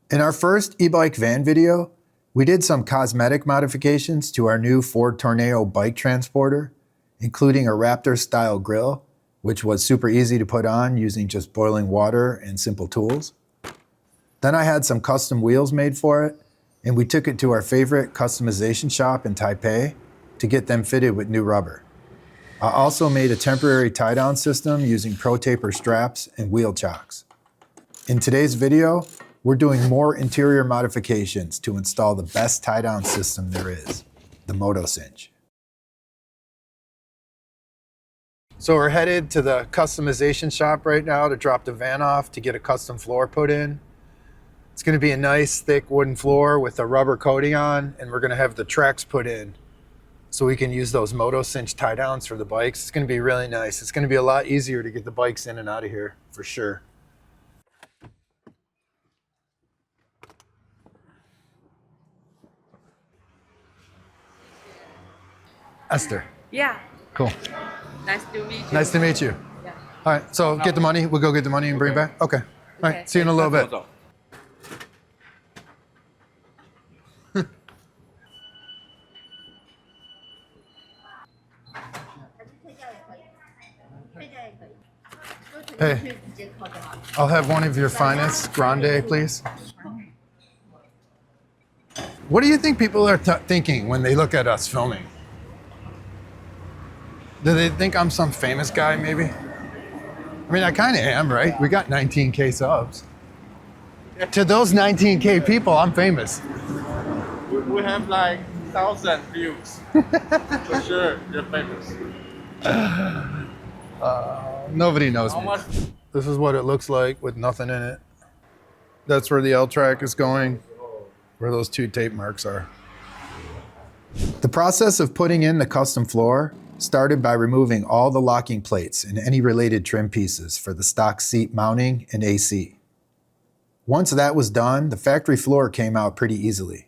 In our first e-bike van video, we did some cosmetic modifications to our new Ford Tornado bike transporter, including a Raptor-style grill, which was super easy to put on using just boiling water and simple tools. Then I had some custom wheels made for it, and we took it to our favorite customization shop in Taipei to get them fitted with new rubber. I also made a temporary tie-down system using Pro Taper straps and wheel chocks. In today's video, we're doing more interior modifications to install the best tie-down system there is, the Motocinch. So we're headed to the customization shop right now to drop the van off to get a custom floor put in. It's going to be a nice thick wooden floor with a rubber coating on, and we're going to have the tracks put in so we can use those Motocinch tie downs for the bikes. It's going to be really nice. It's going to be a lot easier to get the bikes in and out of here for sure. Esther. Yeah. Cool. Nice to meet you. Nice to meet you. Yeah. All right, so get the money. We'll go get the money and bring it back. Okay. All right, see you in a little bit. Hey, I'll have one of your finest grande, please. What do you think people are thinking when they look at us filming? Do they think I'm some famous guy, maybe? I mean, I kind of am, right? We got 19K subs. To those 19K people, I'm famous. We have like 1,000 views. For sure, you're famous. Nobody knows me. This is what it looks like with nothing in it. That's where the L-track is going, where those two tape marks are. The process of putting in the custom floor started by removing all the locking plates and any related trim pieces for the stock seat mounting and AC. Once that was done, the factory floor came out pretty easily.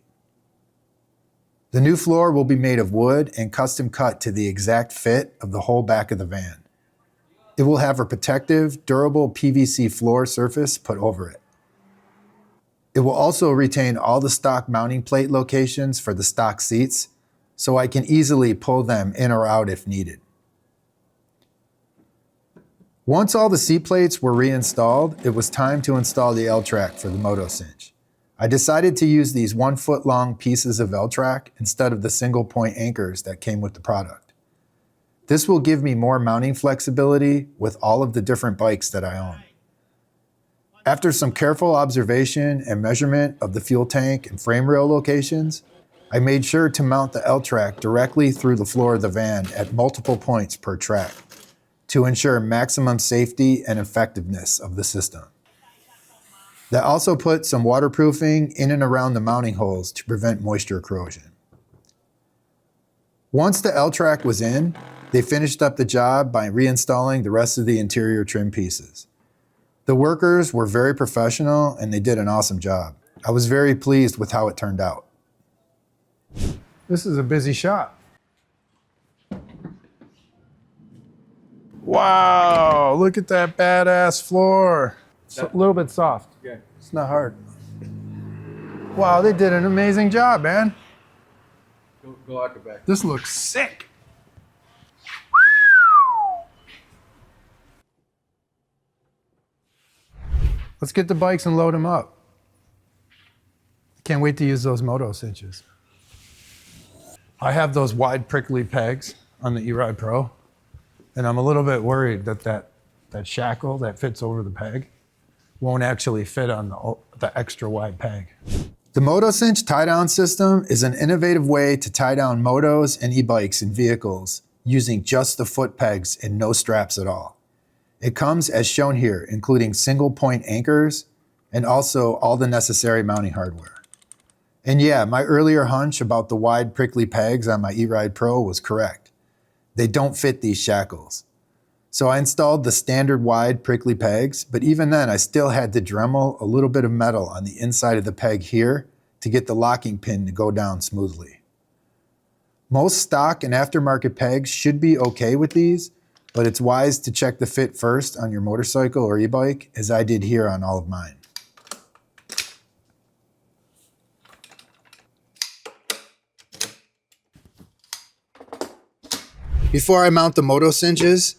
The new floor will be made of wood and custom cut to the exact fit of the whole back of the van. It will have a protective, durable PVC floor surface put over it. It will also retain all the stock mounting plate locations for the stock seats, so I can easily pull them in or out if needed. Once all the seat plates were reinstalled, it was time to install the L-track for the Motocinch. I decided to use these 1 foot long pieces of L-track instead of the single point anchors that came with the product. This will give me more mounting flexibility with all of the different bikes that I own. After some careful observation and measurement of the fuel tank and frame rail locations, I made sure to mount the L-track directly through the floor of the van at multiple points per track to ensure maximum safety and effectiveness of the system. That also put some waterproofing in and around the mounting holes to prevent moisture corrosion. Once the L-track was in, they finished up the job by reinstalling the rest of the interior trim pieces. The workers were very professional and they did an awesome job. I was very pleased with how it turned out. This is a busy shop. Wow, look at that badass floor. It's a little bit soft. Yeah. It's not hard. Wow, they did an amazing job, man. Go out the back. This looks sick. Let's get the bikes and load them up. Can't wait to use those Motocinches. I have those wide prickly pegs on the ERIDEPRO, and I'm a little bit worried that that shackle that fits over the peg won't actually fit on the extra wide peg. The Motocinch tie-down system is an innovative way to tie down motos and e-bikes in vehicles using just the foot pegs and no straps at all. It comes as shown here, including single point anchors and also all the necessary mounting hardware. And yeah, my earlier hunch about the wide prickly pegs on my ERIDEPRO was correct. They don't fit these shackles. So I installed the standard wide prickly pegs, but even then I still had to Dremel a little bit of metal on the inside of the peg here to get the locking pin to go down smoothly. Most stock and aftermarket pegs should be okay with these, but it's wise to check the fit first on your motorcycle or e-bike, as I did here on all of mine. Before I mount the Moto Cinches,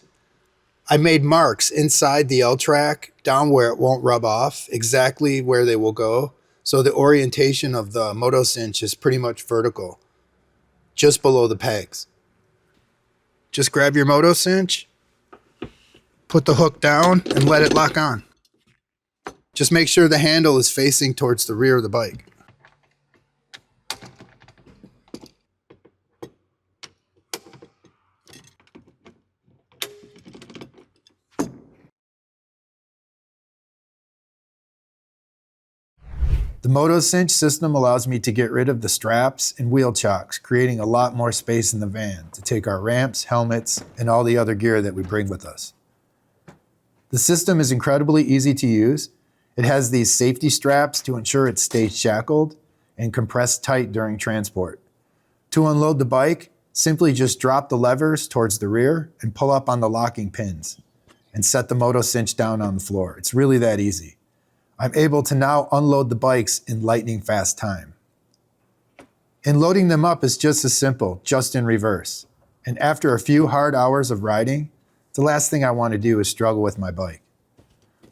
I made marks inside the L-track down where it won't rub off, exactly where they will go. So the orientation of the Moto Cinch is pretty much vertical, just below the pegs. Just grab your Moto Cinch, put the hook down, and let it lock on. Just make sure the handle is facing towards the rear of the bike. The Motocinch system allows me to get rid of the straps and wheel chocks, creating a lot more space in the van to take our ramps, helmets, and all the other gear that we bring with us. The system is incredibly easy to use. It has these safety straps to ensure it stays shackled and compressed tight during transport. To unload the bike, simply just drop the levers towards the rear and pull up on the locking pins and set the Motocinch down on the floor. It's really that easy. I'm able to now unload the bikes in lightning fast time. And loading them up is just as simple, just in reverse. And after a few hard hours of riding, the last thing I want to do is struggle with my bike.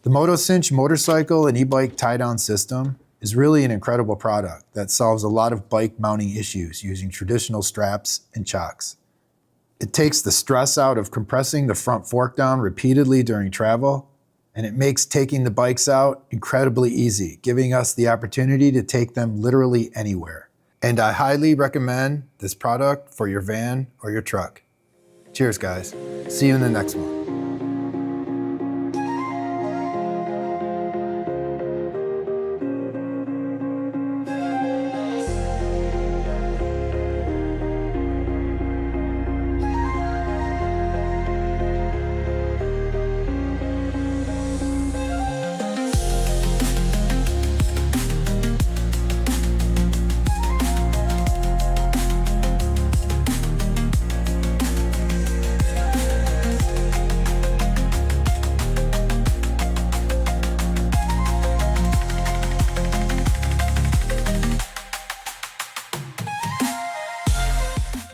The Motocinch motorcycle and e-bike tie-down system is really an incredible product that solves a lot of bike mounting issues using traditional straps and chocks. It takes the stress out of compressing the front fork down repeatedly during travel, and it makes taking the bikes out incredibly easy, giving us the opportunity to take them literally anywhere. And I highly recommend this product for your van or your truck. Cheers, guys. See you in the next one.